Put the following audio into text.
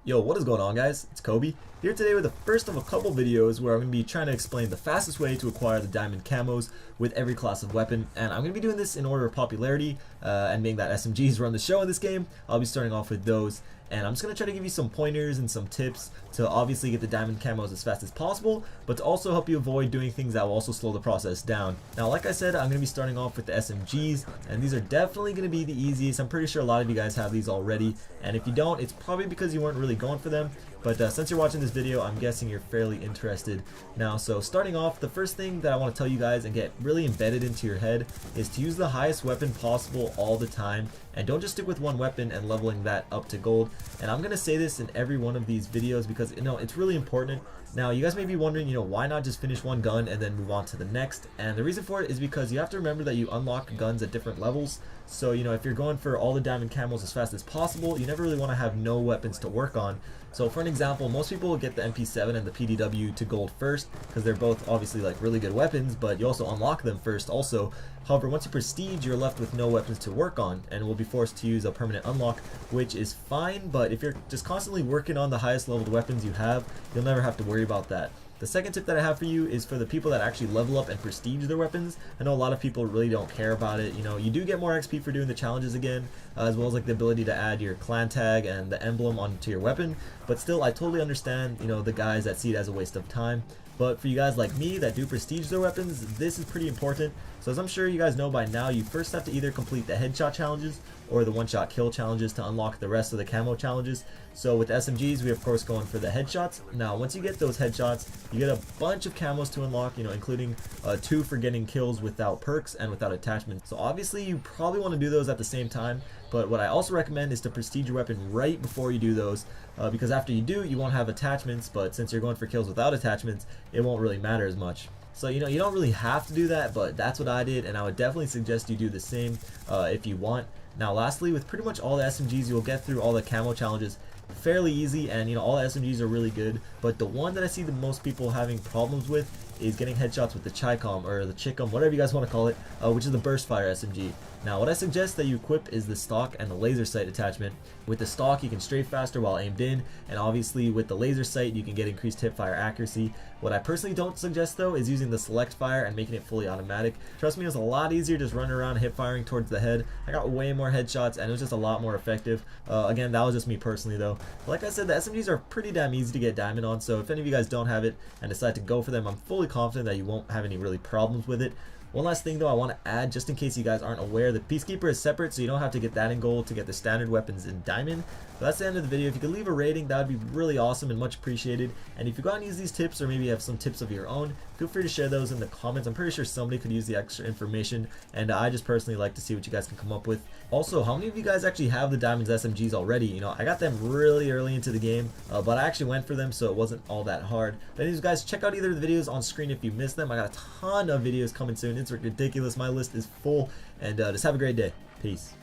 Yo, what is going on, guys? It's Kobe here today with the first of a couple videos where I'm going to be trying to explain the fastest way to acquire the diamond camos with every class of weapon, and I'm going to be doing this in order of popularity, and being that SMGs run the show in this game, I'll be starting off with those, and I'm just going to try to give you some pointers and some tips to obviously get the diamond camos as fast as possible, but to also help you avoid doing things that will also slow the process down. Now, like I said, I'm going to be starting off with the SMGs, and these are definitely going to be the easiest. I'm pretty sure a lot of you guys have these already, and if you don't, it's probably because you weren't really going for them. But since you're watching this video, I'm guessing you're fairly interested. Now, so starting off, the first thing that I want to tell you guys and get really embedded into your head is to use the highest weapon possible all the time, and don't just stick with one weapon and leveling that up to gold. And I'm gonna say this in every one of these videos because it's really important. Now, you guys may be wondering, why not just finish one gun and then move on to the next? And the reason for it is because you have to remember that you unlock guns at different levels. So, if you're going for all the diamond camos as fast as possible, you never really want to have no weapons to work on. So for an example, most people will get the MP7 and the PDW to gold first because they're both obviously like really good weapons, but you also unlock them first also. However, once you prestige, you're left with no weapons to work on and will be forced to use a permanent unlock, which is fine, but if you're just constantly working on the highest leveled weapons you have, you'll never have to worry about that. The second tip that I have for you is for the people that actually level up and prestige their weapons. I know a lot of people really don't care about it. You do get more XP for doing the challenges again, as well as like the ability to add your clan tag and the emblem onto your weapon. But still, I totally understand, the guys that see it as a waste of time. But for you guys like me that do prestige their weapons, this is pretty important. So as I'm sure you guys know by now, you first have to either complete the headshot challenges or the one-shot kill challenges to unlock the rest of the camo challenges. So with SMGs, we of course going for the headshots. Now, once you get those headshots, you get a bunch of camos to unlock, including 2 for getting kills without perks and without attachments. So obviously, you probably want to do those at the same time. But what I also recommend is to prestige your weapon right before you do those, because after you do, you won't have attachments, but since you're going for kills without attachments, it won't really matter as much. So, you don't really have to do that, but that's what I did, and I would definitely suggest you do the same if you want. Now, lastly, with pretty much all the SMGs, you'll get through all the camo challenges fairly easy, and all the SMGs are really good, but the one that I see the most people having problems with is getting headshots with the Chicom, or the Chicom, whatever you guys want to call it, which is the burst fire SMG. Now, what I suggest that you equip is the stock and the laser sight attachment. With the stock, you can strafe faster while aimed in, and obviously with the laser sight, you can get increased hip fire accuracy. What I personally don't suggest though is using the select fire and making it fully automatic. Trust me, it was a lot easier just running around hip firing towards the head. I got way more headshots and it was just a lot more effective. Again, that was just me personally though. Like I said, the SMGs are pretty damn easy to get diamond on, so if any of you guys don't have it and decide to go for them, I'm fully confident that you won't have any really problems with it. One last thing though I want to add, just in case you guys aren't aware, the Peacekeeper is separate, so you don't have to get that in gold to get the standard weapons in diamond. So that's the end of the video. If you could leave a rating, that would be really awesome and much appreciated. And if you got any of these tips, or maybe you have some tips of your own, feel free to share those in the comments. I'm pretty sure somebody could use the extra information, and I just personally like to see what you guys can come up with. Also, how many of you guys actually have the Diamonds SMGs already? I got them really early into the game, but I actually went for them, so it wasn't all that hard. But anyways, guys, check out either of the videos on screen if you missed them. I got a ton of videos coming soon. It's ridiculous. My list is full, and just have a great day. Peace.